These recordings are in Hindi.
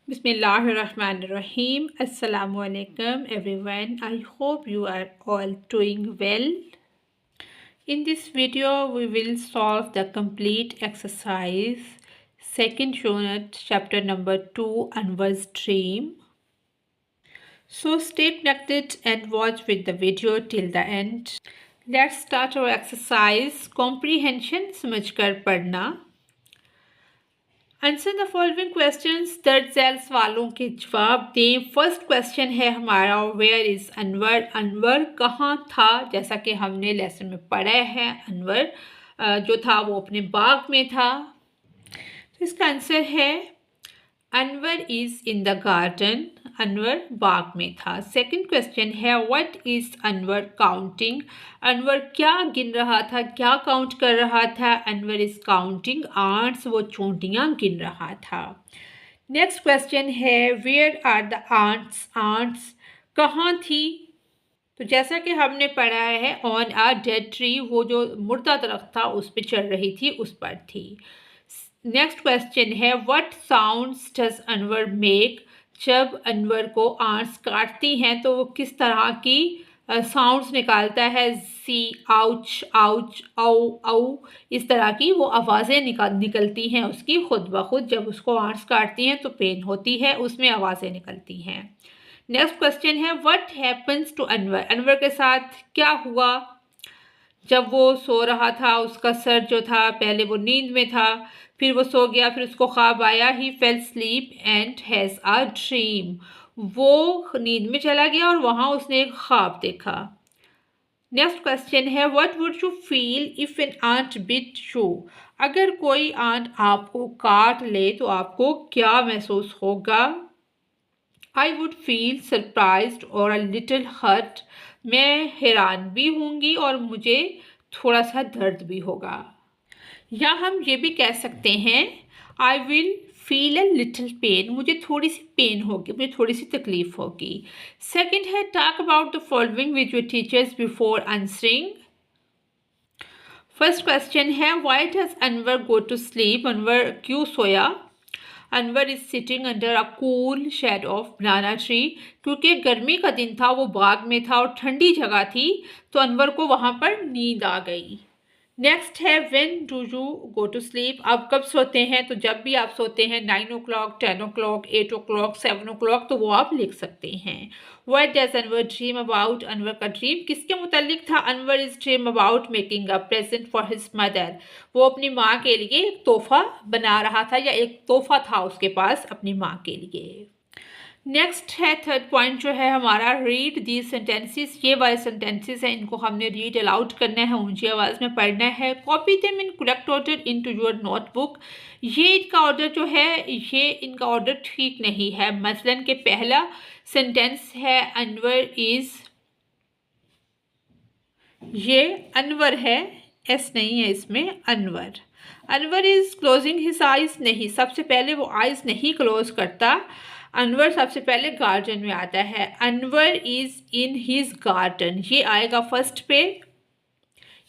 Bismillahirrahmanirrahim. Assalamu alaikum everyone. I hope you are all doing well. In this video, we will solve the complete exercise, second unit, chapter number 2, Anwar's Dream. So stay connected and watch with the video till the end. Let's start our exercise. Comprehension, समझकर पढ़ना. आंसर द फॉलोइंग क्वेश्चंस, दर्ज झैल सवालों के जवाब दें. फर्स्ट क्वेश्चन है हमारा, वेयर इज़ अनवर. अनवर कहाँ था? जैसा कि हमने लेसन में पढ़ा है, अनवर जो था वो अपने बाग में था. तो इसका आंसर है Anwar is in the garden. Anwar बाग में था. सेकंड क्वेश्चन है, what is Anwar counting. Anwar क्या गिन रहा था, क्या काउंट कर रहा था? Anwar is counting ants. वो चूंटियाँ गिन रहा था. नेक्स्ट क्वेश्चन है, where are the ants. Ants कहाँ थी? तो जैसा कि हमने पढ़ा है, ऑन अ डेड ट्री, वो जो मुर्दा दरख्त था उस पर चढ़ रही थी, उस पर थी. नेक्स्ट क्वेश्चन है, what sounds does Anwar make. जब अनवर को आंट्स काटती हैं तो वो किस तरह की साउंड्स निकालता है? सी, आउच, आउच, औ, औ, इस तरह की वो आवाज़ें निकलती हैं उसकी खुद ब खुद. जब उसको आंट्स काटती हैं तो पेन होती है, उसमें आवाज़ें निकलती हैं. नेक्स्ट क्वेश्चन है, what happens to Anwar. Anwar के साथ क्या हुआ जब वो सो रहा था? उसका सर जो था, पहले वो नींद में था, फिर वो सो गया, फिर उसको ख्वाब आया. He fell sleep and has a dream. वो नींद में चला गया और वहाँ उसने एक ख्वाब देखा. नेक्स्ट क्वेश्चन है, what would you feel if an ant bit you. अगर कोई आंट आपको काट ले तो आपको क्या महसूस होगा? आई वुड फील सरप्राइज्ड और अ लिटिल हर्ट. मैं हैरान भी होंगी और मुझे थोड़ा सा दर्द भी होगा. या हम ये भी कह सकते हैं, I will feel a little pain. मुझे थोड़ी सी पेन होगी, मुझे थोड़ी सी तकलीफ होगी. सेकंड है, talk about the following with your teachers before answering. First question है, why does Anwar go to sleep. Anwar क्यों सोया? Anwar is sitting under a cool shade of banana tree. क्योंकि गर्मी का दिन था, वो बाग में था और ठंडी जगह थी, तो अनवर को वहाँ पर नींद आ गई. नेक्स्ट है, when do you go to sleep. आप कब सोते हैं? तो जब भी आप सोते हैं, 9 o'clock, 10 o'clock, 8 o'clock, 7 o'clock, तो वो आप लिख सकते हैं. What does Anwar dream about. Anwar का ड्रीम किसके मुतालिक था? Anwar is dream about making a present for his mother. वो अपनी माँ के लिए एक तोहफा बना रहा था, या एक तोहफा था उसके पास अपनी माँ के लिए. नेक्स्ट है थर्ड पॉइंट जो है हमारा, रीड दी सेंटेंसेस. ये वाले सेंटेंसेस हैं, इनको हमने रीड अलाउड करना है, ऊंची आवाज़ में पढ़ना है. Copy them in correct order into your notebook. ये इनका ऑर्डर जो है, ये इनका ऑर्डर ठीक नहीं है. मसलन के पहला सेंटेंस है, अनवर इज़, ये अनवर है, एस नहीं है इसमें, Anwar. Anwar is closing his eyes. नहीं, सबसे पहले वो आइज़ नहीं क्लोज करता. अनवर सबसे पहले गार्डन में आता है. Anwar is in his garden, ये आएगा फर्स्ट पे,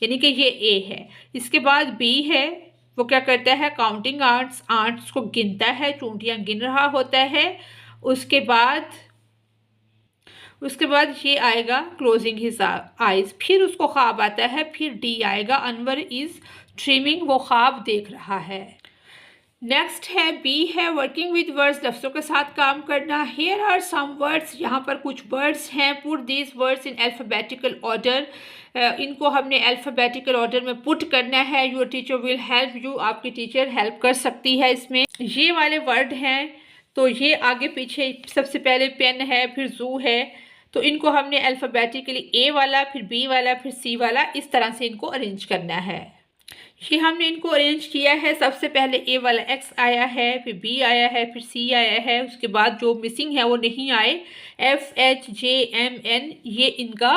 यानी कि ये ए है. इसके बाद बी है, वो क्या करता है? Counting ants. आंट्स को गिनता है, चूंटियाँ गिन रहा होता है. उसके बाद ये आएगा क्लोजिंग हिज आइज. फिर उसको ख्वाब आता है. फिर डी आएगा, अनवर इज़ ड्रीमिंग, वो ख्वाब देख रहा है. नेक्स्ट है, बी है, वर्किंग विद वर्ड्स, लफ्ज़ों के साथ काम करना. हेयर आर सम वर्ड्स, यहाँ पर कुछ वर्ड्स हैं. Put these words in alphabetical order. इनको हमने अल्फ़ाबेटिकल ऑर्डर में पुट करना है. Your teacher will help you. आपकी टीचर हेल्प कर सकती है इसमें. ये वाले वर्ड हैं, तो ये आगे पीछे, सबसे पहले पेन है, फिर जू है, तो इनको हमने अल्फ़ाबेटिकली ए वाला, फिर बी वाला, फिर सी वाला, इस तरह से इनको अरेंज करना है. ये हमने इनको अरेंज किया है. सबसे पहले ए वाला एक्स आया है, फिर बी आया है, फिर सी आया है. उसके बाद जो मिसिंग है वो नहीं आए, एफ, एच, जे, एम, एन, ये इनका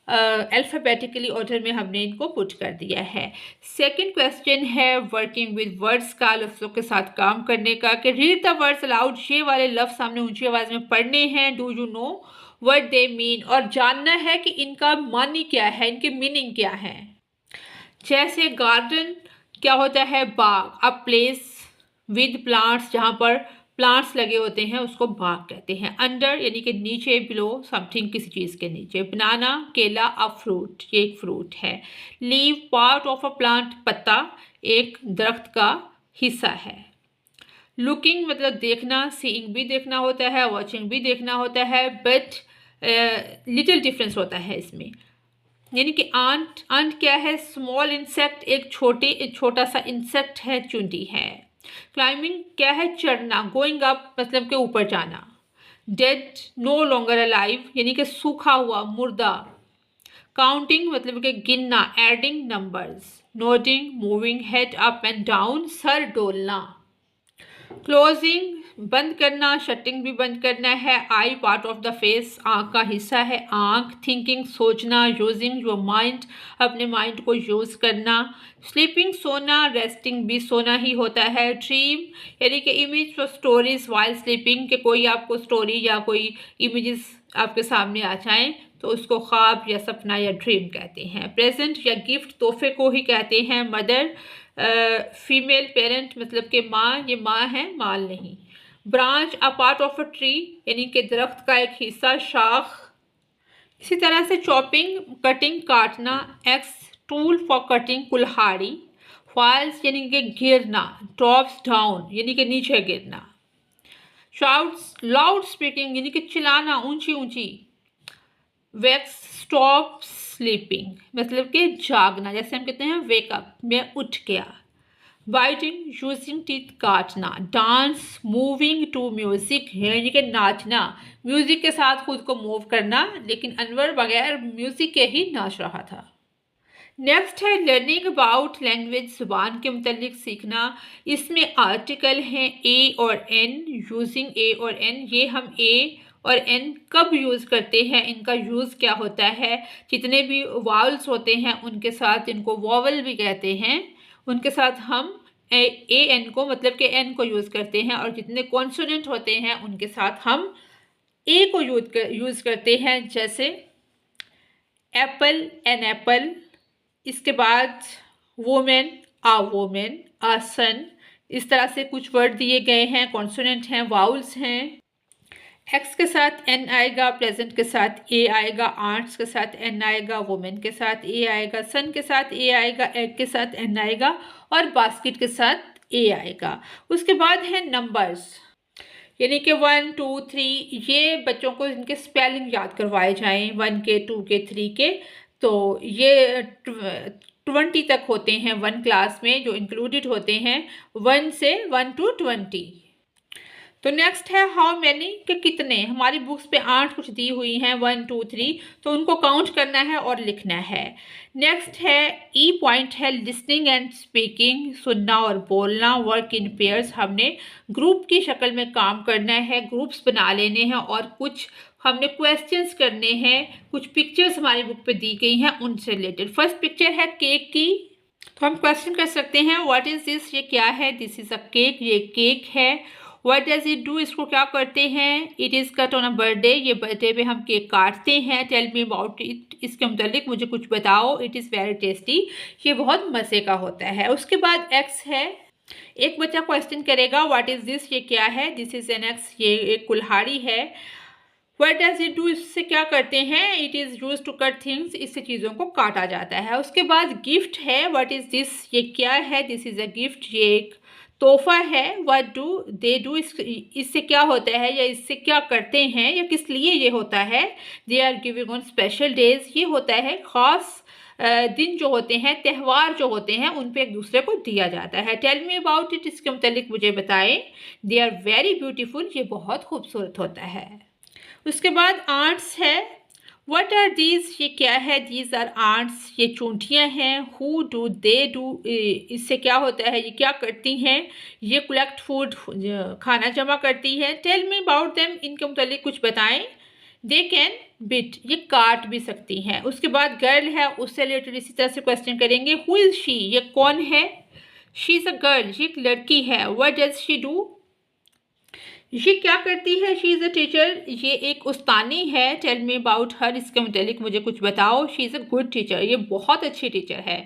अल्फ़ाबेटिकली ऑर्डर में हमने इनको पुट कर दिया है. सेकंड क्वेश्चन है, वर्किंग विद वर्ड्स का, लफ्ज़ों के साथ काम करने का. कि रीड द वर्ड्स अलाउड. ये वाले लफ्ज़ हमने ऊंची आवाज़ में पढ़ने हैं. Do you know what they mean. और जानना है कि इनका मानी क्या है, इनके मीनिंग क्या है. जैसे गार्डन क्या होता है? बाग. अ प्लेस विद प्लांट्स, जहाँ पर प्लांट्स लगे होते हैं उसको बाग कहते हैं। अंडर यानी कि नीचे, बिलो समथिंग किसी चीज़ के नीचे। बनाना केला, अ फ्रूट ये एक फ्रूट है। Leave part of a plant पत्ता एक दरख्त का हिस्सा है। लुकिंग मतलब देखना, सीइंग भी देखना होता है, वॉचिंग भी देखना होता है, बट लिटिल डिफरेंस होता है इसमें। यानी कि आंट क्या है? स्मॉल इंसेक्ट, एक छोटा सा इंसेक्ट है, चूंटी है। क्लाइंबिंग क्या है? चढ़ना। गोइंग अप मतलब के ऊपर जाना। डेड नो लॉन्गर अलाइव यानी कि सूखा हुआ, मुर्दा। काउंटिंग मतलब कि गिनना, adding numbers. Nodding moving head up and down, सर डोलना। क्लोजिंग बंद करना, शटिंग भी बंद करना है। Eye part of the face आँख का हिस्सा है, आँख। थिंकिंग सोचना, यूजिंग योर माइंड अपने माइंड को यूज़ करना। स्लीपिंग सोना, रेस्टिंग भी सोना ही होता है। ड्रीम यानी कि image for stories while sleeping कि कोई आपको स्टोरी या कोई इमेजेस आपके सामने आ जाएं तो उसको ख्वाब या सपना या ड्रीम कहते हैं। प्रेजेंट या गिफ्ट तोहफे को ही कहते हैं। मदर फीमेल पेरेंट मतलब कि माँ, ये माँ है, माल नहीं। Branch a part of a tree यानी कि दरख्त का एक हिस्सा, शाख। इसी तरह से चॉपिंग कटिंग काटना। एक्स टूल फॉर कटिंग कुल्हाड़ी। फॉल्स यानी कि गिरना। ड्रॉप्स डाउन यानी कि नीचे गिरना। शाउट्स लाउड स्पीकिंग यानी कि चिल्लाना, ऊंची ऊंची। वेक्स स्टॉप स्लीपिंग मतलब कि जागना, जैसे हम कहते हैं वेकअप, मैं उठ गया। बाइटिंग यूजिंग टीथ काटना। डांस मूविंग टू म्यूजिक यानी कि नाचना, म्यूजिक के साथ खुद को मूव करना, लेकिन अनवर बगैर म्यूजिक के ही नाच रहा था। नेक्स्ट है लर्निंग अबाउट लैंग्वेज, जुबान के मुतल्लिक सीखना। इसमें आर्टिकल हैं ए और एन, यूजिंग ए और एन। ये हम ए और एन कब यूज़ करते हैं, इनका यूज़ क्या होता है। जितने भी वावल्स होते हैं उनके साथ इनको वॉवल भी कहते हैं, उनके साथ हम ए एन को मतलब कि एन को यूज़ करते हैं, और जितने कॉन्सोनेंट होते हैं उनके साथ हम ए को यूज़ करते हैं, जैसे एप्पल एन एप्पल। इसके बाद वोमेन आ वोमेन, आ सन। इस तरह से कुछ वर्ड दिए गए हैं, कॉन्सोनेंट हैं, वाउल्स हैं। एक्स के साथ एन आएगा, प्रेजेंट के साथ ए आएगा, आर्ट्स के साथ एन आएगा, वुमेन के साथ ए आएगा, सन के साथ ए आएगा, एग के साथ एन आएगा, और बास्केट के साथ ए आएगा। उसके बाद है नंबर्स यानी कि 1 2 3। ये बच्चों को इनके स्पेलिंग याद करवाए जाएं, 1 के, 2 के, 3 के। तो ये 20 तक होते हैं 1 क्लास में, जो इंक्लूडेड होते हैं 1 से 1 to 20। तो नेक्स्ट है हाउ मैनी के कितने। हमारी बुक्स पे 8 कुछ दी हुई हैं, 1 2 3, तो उनको काउंट करना है और लिखना है। नेक्स्ट है ई पॉइंट है लिसनिंग एंड स्पीकिंग, सुनना और बोलना। वर्क इन पेयर्स, हमने ग्रुप की शक्ल में काम करना है, ग्रुप्स बना लेने हैं और कुछ हमने क्वेश्चंस करने हैं। कुछ पिक्चर्स हमारी बुक पे दी गई हैं उनसे रिलेटेड। फर्स्ट पिक्चर है केक की, तो हम क्वेश्चन कर सकते हैं व्हाट इज दिस, ये क्या है। दिस इज अ केक, ये केक है। व्हाट डज इट डू, इसको क्या करते हैं। It is cut on a birthday, ये बर्थडे पे हम केक काटते हैं। टेल मी अबाउट इट, इसके मुतालिक मुझे कुछ बताओ। इट इज़ वेरी टेस्टी, ये बहुत मज़े का होता है। उसके बाद एक्स है, एक बच्चा क्वेश्चन करेगा व्हाट इज़ दिस, ये क्या है। दिस इज़ एन एक्स, ये एक कुल्हाड़ी है। व्हाट डज इट डू, इससे क्या करते हैं। It is use to cut things, इससे चीज़ों को काटा जाता है। उसके बाद गिफ्ट है, व्हाट इज़ दिस, ये क्या है। दिस इज़ अ गिफ्ट, ये एक तोहफा है। व्हाट डू दे डू, इससे क्या होता है या इससे क्या करते हैं या किस लिए ये होता है। They are giving on special days, ये होता है ख़ास दिन जो होते हैं, त्यौहार जो होते हैं, उन पे एक दूसरे को दिया जाता है। टेल मी अबाउट इट, इसके मुतालिक मुझे बताएं। दे आर वेरी ब्यूटीफुल, ये बहुत खूबसूरत होता है। उसके बाद आर्ट्स है, वट आर दीज, ये क्या है। दीज आर आर्ट्स, ये चूंटियाँ हैं। हु डू दे डू, इससे क्या होता है, ये क्या करती हैं। ये कलेक्ट फूड, खाना जमा करती है। टेल मी अबाउट देम, इनके मुतालिक कुछ बताएं। दे कैन बिट, ये काट भी सकती हैं। उसके बाद गर्ल है, उससे रिलेटेड इसी तरह से क्वेश्चन करेंगे। हु इज़ शी, ये कौन है। शी इज़ अ गर्ल, ये एक लड़की है। वट डज शी डू, ये क्या करती है। शी इज़ अ टीचर, ये एक उस्तानी है। टेल मी अबाउट हर, इसके मुतालिक मुझे कुछ बताओ। She is a good teacher, ये बहुत अच्छी टीचर है।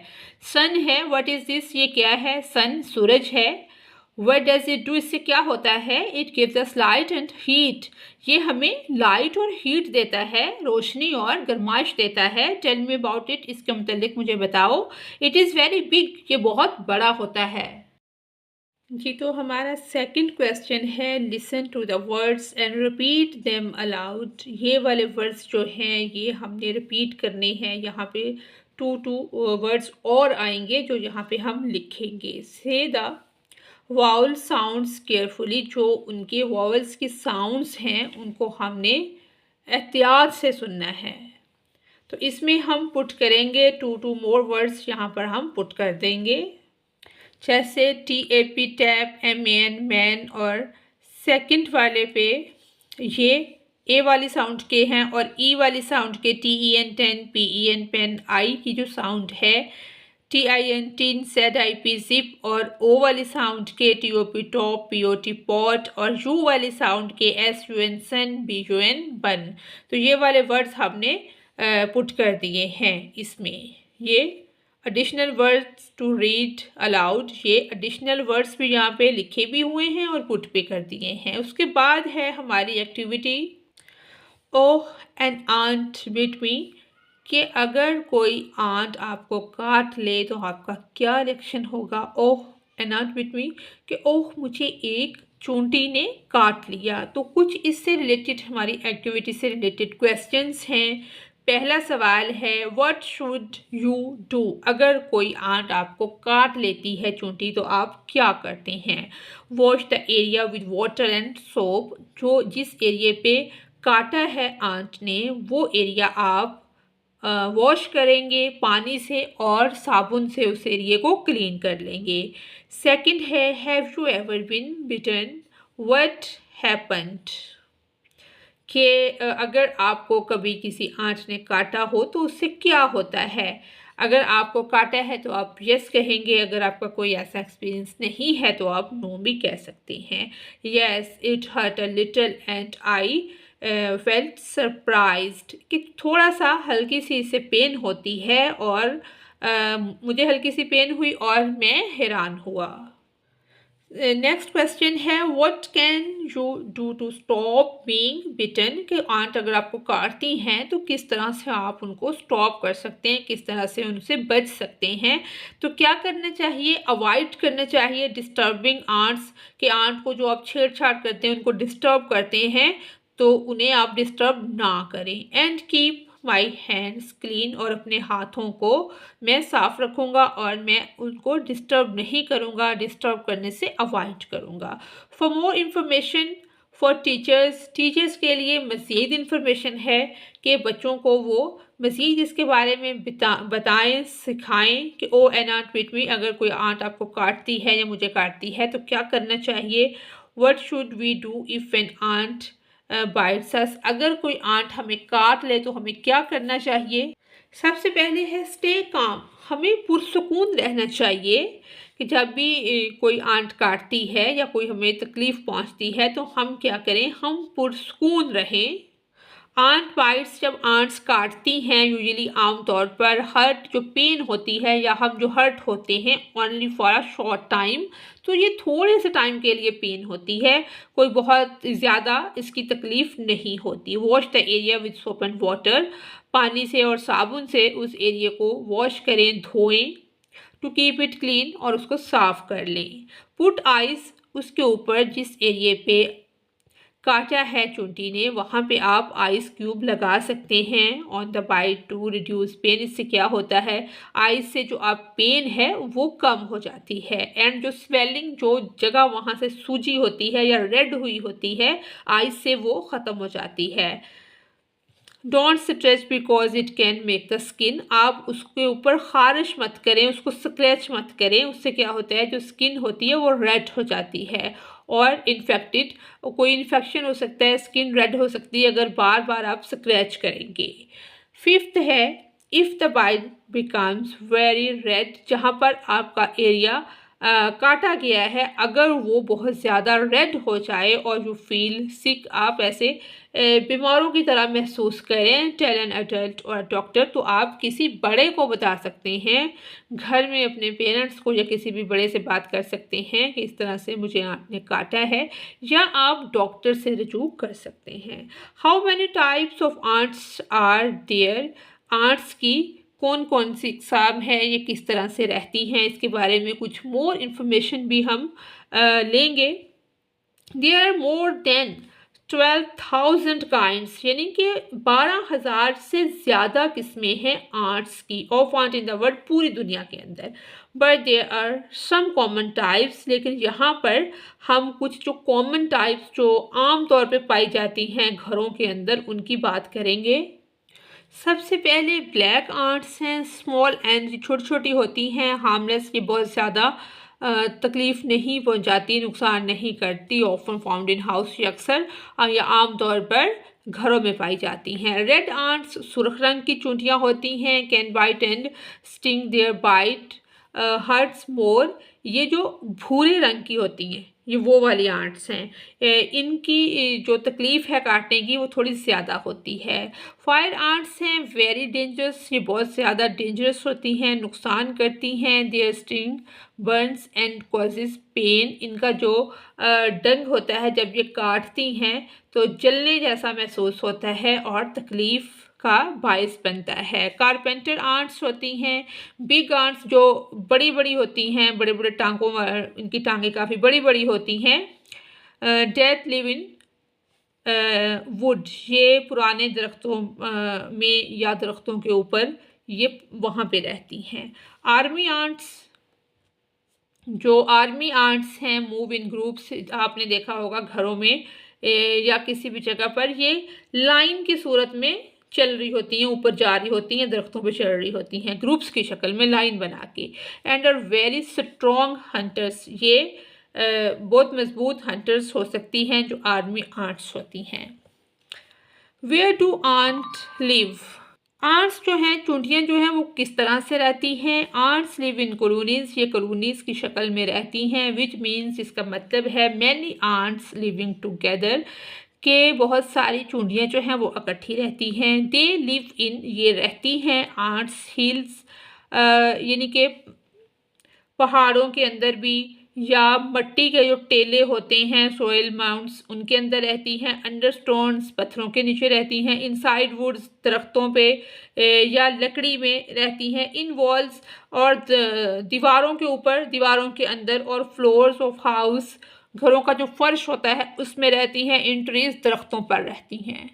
सन है, व्हाट इज़ दिस, ये क्या है। सन सूरज है। What does it do? इससे क्या होता है? It gives us light and heat. ये हमें लाइट और हीट देता है, रोशनी और गर्माइश देता है. Tell me about it. इसके मुतालिक मुझे बताओ. It is very big. ये बहुत बड़ा होता है. जी, तो हमारा सेकंड क्वेश्चन है listen to the words and repeat them aloud. ये वाले वर्ड्स जो हैं ये हमने रिपीट करने हैं. यहाँ पे टू वर्ड्स और आएंगे जो यहाँ पे हम लिखेंगे. से द वाउल साउंड्स केयरफुली. जो उनके वावल्स की साउंड्स हैं उनको हमने एहतियात से सुनना है. तो इसमें हम पुट करेंगे टू मोर वर्ड्स यहाँ पर हम पुट कर देंगे. जैसे TAP टैप, MAN मैन, और सेकंड वाले पे ये ए वाली साउंड के हैं और ई वाली साउंड के TEN टेन, PEN पेन, आई की जो साउंड है TIN टीन, ZIP जिप, और ओ वाली साउंड के TOP टॉप, POT पॉट, और यू वाली साउंड के SUN सन, BUN बन. तो ये वाले वर्ड्स हमने पुट कर दिए हैं. इसमें ये additional words to read aloud, ये एडिशनल वर्ड्स भी यहाँ पे लिखे भी हुए हैं और पुट भी कर दिए हैं. उसके बाद है हमारी एक्टिविटी ओह एन आंट बिट मी, कि अगर कोई आंट आपको काट ले तो आपका क्या रिएक्शन होगा. ओह एन आंट बिट मी, कि ओह मुझे एक चूंटी ने काट लिया. तो कुछ इससे रिलेटेड हमारी एक्टिविटी से रिलेटेड क्वेश्चंस हैं. पहला सवाल है व्हाट शुड यू डू. अगर कोई आंट आपको काट लेती है चूंटी तो आप क्या करते हैं. Wash the area with water and soap. जो जिस एरिया पे काटा है आंट ने वो एरिया आप वॉश करेंगे पानी से और साबुन से उस एरिया को क्लीन कर लेंगे. सेकंड है have you ever been bitten, what happened. कि अगर आपको कभी किसी आंट ने काटा हो तो उससे क्या होता है. अगर आपको काटा है तो आप यस कहेंगे. अगर आपका कोई ऐसा एक्सपीरियंस नहीं है तो आप नो भी कह सकते हैं. Yes it hurt a little and I felt surprised, कि थोड़ा सा हल्की सी इससे पेन होती है और मुझे हल्की सी पेन हुई और मैं हैरान हुआ. नेक्स्ट क्वेश्चन है what can you do to stop being bitten, कि आंट अगर आपको काटती हैं तो किस तरह से आप उनको स्टॉप कर सकते हैं, किस तरह से उनसे बच सकते हैं. तो क्या करना चाहिए, अवॉइड करना चाहिए डिस्टर्बिंग आंट्स, कि आंट को जो आप छेड़छाड़ करते हैं उनको डिस्टर्ब करते हैं तो उन्हें आप डिस्टर्ब ना करें. And keep my hands clean, और अपने हाथों को मैं साफ़ रखूँगा और मैं उनको डिस्टर्ब नहीं करूँगा, डिस्टर्ब करने से अवॉइड करूँगा. For more information for teachers के लिए मज़ीद इंफॉर्मेशन है कि बच्चों को वो मज़ीद इसके बारे में बताएं, सिखाएं कि ओ एन आंट बिट मी, अगर कोई आंट आपको काटती है या मुझे काटती है तो क्या करना चाहिए. What should we do if an ant bites us, अगर कोई आंट हमें काट ले तो हमें क्या करना चाहिए. सबसे पहले है स्टे काम, हमें पुरसुकून रहना चाहिए. कि जब भी कोई आंट काटती है या कोई हमें तकलीफ़ पहुंचती है तो हम क्या करें, हम पुरसुकून रहें. आंट बाइट्स, जब आंट्स काटती हैं यूजुअली आमतौर पर हर्ट जो पेन होती है या हम जो हर्ट होते हैं only for a short time, तो ये थोड़े से टाइम के लिए पेन होती है, कोई बहुत ज़्यादा इसकी तकलीफ़ नहीं होती. Wash the area with soap and water, पानी से और साबुन से उस एरिया को वॉश करें, धोएं टू कीप इट क्लीन, और उसको साफ़ कर लें. पुट आइस, उसके ऊपर जिस एरिया पे काटा है चूंटी ने वहाँ पे आप आइस क्यूब लगा सकते हैं on the bite to reduce pain. इससे क्या होता है, आइस से जो आप पेन है वो कम हो जाती है. एंड जो स्वेलिंग, जो जगह वहाँ से सूजी होती है या रेड हुई होती है आइस से, वो ख़त्म हो जाती है. Don't stretch because it can make the skin, आप उसके ऊपर खारिश मत करें, उसको स्क्रैच मत करें. उससे क्या होता है, जो स्किन होती है वो रेड हो जाती है और इन्फेक्टेड, कोई इन्फेक्शन हो सकता है, स्किन रेड हो सकती है अगर बार बार आप स्क्रैच करेंगे. फिफ्थ है if the bite becomes very red, जहाँ पर आपका एरिया काटा गया है, अगर वो बहुत ज़्यादा रेड हो जाए और यू फील सिक, आप ऐसे बीमारों की तरह महसूस करें, टेल एन अडल्ट और डॉक्टर, तो आप किसी बड़े को बता सकते हैं। घर में अपने पेरेंट्स को या किसी भी बड़े से बात कर सकते हैं कि इस तरह से मुझे आंट ने काटा है, या आप डॉक्टर से रजू कर सकते हैं। How many types of ants are there? Ants की कौन कौन सी इकसाम है, ये किस तरह से रहती हैं, इसके बारे में कुछ मोर इन्फॉर्मेशन भी हम लेंगे। There are more than 12,000 kinds, यानी कि 12,000 से ज़्यादा किस्में हैं आंट्स की, of ant in the world, पूरी दुनिया के अंदर। But there are some common types, लेकिन यहाँ पर हम कुछ जो कॉमन टाइप्स जो आम तौर पे पाई जाती हैं घरों के अंदर, उनकी बात करेंगे। सबसे पहले ब्लैक आंट्स हैं, स्मॉल एंड छोटी छोटी होती हैं, हार्मलेस, ये बहुत ज़्यादा तकलीफ़ नहीं पहुंचाती, नुकसान नहीं करती, ऑफन फाउंड इन हाउस, ये अक्सर या आम तौर पर घरों में पाई जाती हैं। रेड आंट्स सुर्ख रंग की चूंटियाँ होती हैं, can bite and sting, their bite hurts more, ये जो भूरे रंग की होती हैं, ये वो वाली आंट्स हैं, इनकी जो तकलीफ़ है काटने की वो थोड़ी ज़्यादा होती है। फायर आंट्स हैं, वेरी डेंजरस, ये बहुत ज़्यादा डेंजरस होती हैं, नुकसान करती हैं। Their sting burns and causes pain, इनका जो डंक होता है जब ये काटती हैं तो जलने जैसा महसूस होता है और तकलीफ़ का बायस बनता है। कारपेंटर आंट्स होती हैं, बिग आंट्स जो बड़ी बड़ी होती हैं, बड़े बड़े टांगों, इनकी टांगें काफ़ी बड़ी बड़ी होती हैं। डेथ लिव इन वुड, ये पुराने दरख्तों में या दरख्तों के ऊपर ये वहाँ पे रहती हैं। आर्मी आंट्स, जो आर्मी आंट्स हैं, मूव इन ग्रुप्स, आपने देखा होगा घरों में या किसी भी जगह पर, ये लाइन की सूरत में चल रही होती हैं, ऊपर जा रही होती हैं, दरख्तों पे चढ़ रही होती हैं, ग्रुप्स की शक्ल में लाइन बना के। And are very strong hunters, ये बहुत मजबूत हंटर्स हो सकती हैं जो आर्मी आंट्स होती हैं। Where do ant live? Ants जो हैं, चूंटियाँ जो हैं, वो किस तरह से रहती हैं? आंट्स लिव इन कॉलोनीज, ये कॉलोनीज की शक्ल में रहती हैं, विच मीन्स, इसका मतलब है मैनी आंट्स लिविंग टुगेदर, के बहुत सारी चूंटियाँ जो हैं वो इकट्ठी रहती हैं। दे लिव इन, ये रहती हैं आंट्स हिल्स, यानी कि पहाड़ों के अंदर भी, या मट्टी के जो टेले होते हैं, सोयल माउंट्स, उनके अंदर रहती हैं। अंडर स्टोन्स, पत्थरों के नीचे रहती हैं। इनसाइड वुड्स, दरख्तों पे या लकड़ी में रहती हैं। इन वॉल्स, और दीवारों के ऊपर, दीवारों के अंदर, और फ्लोर्स ऑफ हाउस, घरों का जो फर्श होता है उसमें रहती हैं। इन ट्रीज, दरख्तों पर रहती हैं।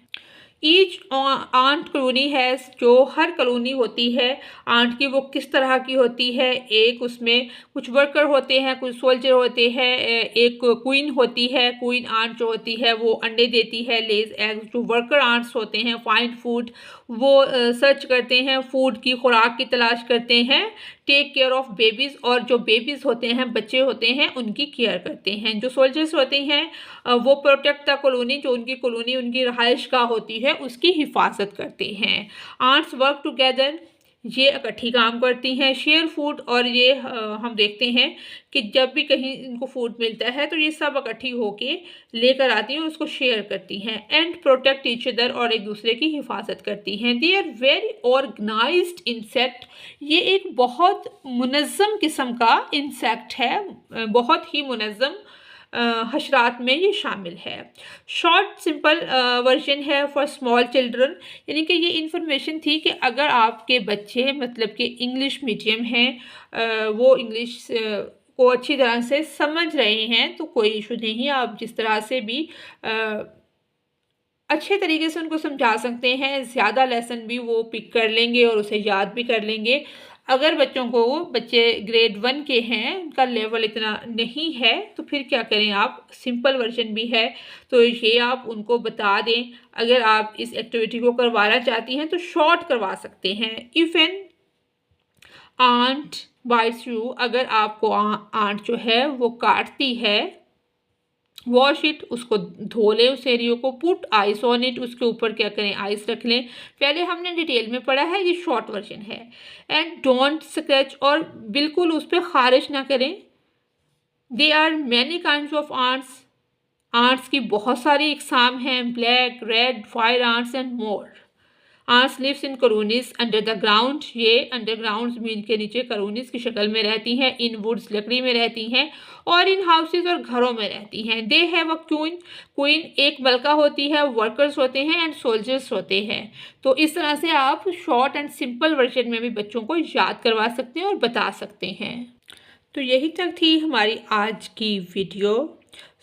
ईच आंट कॉलोनी हैज़, जो हर कॉलोनी होती है आंट की, वो किस तरह की होती है? एक उसमें कुछ वर्कर होते हैं, कुछ सोल्जर होते हैं, एक क्वीन होती है। क्वीन आंट जो होती है वो अंडे देती है, लेज एग्स। जो वर्कर आंट्स होते हैं, फाइंड फूड, वो सर्च करते हैं, फूड की खुराक की तलाश करते हैं। टेक केयर ऑफ बेबीज़, और जो बेबीज़ होते हैं, बच्चे होते हैं, उनकी केयर करते हैं। जो सोल्जर्स होते हैं वो प्रोटेक्ट द कॉलोनी, जो उनकी कॉलोनी, उनकी रहाइश गाह होती है, उसकी हिफाजत करते हैं। आंट्स वर्क टुगेदर, ये इकट्ठी काम करती हैं। शेयर फूड, और ये हम देखते हैं कि जब भी कहीं इनको फूड मिलता है तो ये सब इकट्ठी होके लेकर आती हैं और उसको शेयर करती हैं। एंड प्रोटेक्ट ईच अदर, और एक दूसरे की हिफाजत करती हैं। They are very organised insect, ये एक बहुत मुनज़्ज़म किस्म का इंसेक्ट है, बहुत ही मुनज़्ज़म हशरात में ये शामिल है। शॉर्ट सिंपल वर्जन है फॉर स्मॉल चिल्ड्रन, यानी कि ये इंफॉर्मेशन थी कि अगर आपके बच्चे मतलब कि इंग्लिश मीडियम हैं, वो इंग्लिश को अच्छी तरह से समझ रहे हैं, तो कोई इशू नहीं, आप जिस तरह से भी अच्छे तरीके से उनको समझा सकते हैं। ज़्यादा लेसन भी वो पिक कर लेंगे और उसे याद भी कर लेंगे। अगर बच्चे ग्रेड 1 के हैं, उनका लेवल इतना नहीं है, तो फिर क्या करें आप, सिंपल वर्जन भी है तो ये आप उनको बता दें। अगर आप इस एक्टिविटी को करवाना चाहती हैं तो शॉर्ट करवा सकते हैं। If an ant bites you, अगर आपको आंट जो है वो काटती है, वॉश इट, उसको धो लें उस एरियो को। पुट आइस ऑन इट, उसके ऊपर क्या करें, आइस रख लें। पहले हमने डिटेल में पढ़ा है, ये शॉर्ट वर्जन है। एंड डोंट स्क्रैच, और बिल्कुल उस पर खारिश ना करें, they are many kinds of ants, ants की बहुत सारी इकसाम हैं, black, red, fire ants and more. Ants lives in colonies under the ground, ये अंडरग्राउंड ज़मीन के नीचे करोनीज की शक्ल में रहती हैं, इन वुड्स लकड़ी में रहती हैं, और इन हाउसेज और घरों में रहती हैं। They have a queen, queen एक मलका होती है, वर्कर्स होते हैं एंड सोल्जर्स होते हैं। तो इस तरह से आप शॉर्ट एंड सिंपल वर्जन में भी बच्चों को याद करवा सकते हैं और बता सकते हैं। तो यही तक थी हमारी आज की video.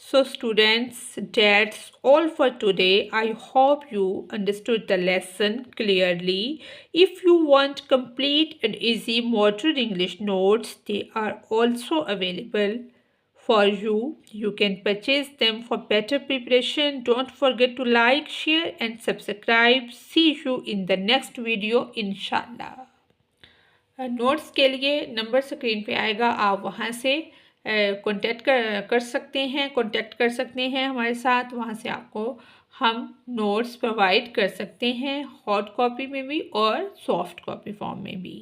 So students, that's all for today. I hope you understood the lesson clearly. If you want complete and easy modern English notes, they are also available for you. You can purchase them for better preparation. Don't forget to like, share and subscribe. See you in the next video, inshallah. Notes के लिए नंबर स्क्रीन पे आएगा, आप वहाँ से कांटेक्ट कर सकते हैं हमारे साथ। वहाँ से आपको हम नोट्स प्रोवाइड कर सकते हैं, हॉट कॉपी में भी और सॉफ्ट कॉपी फॉर्म में भी।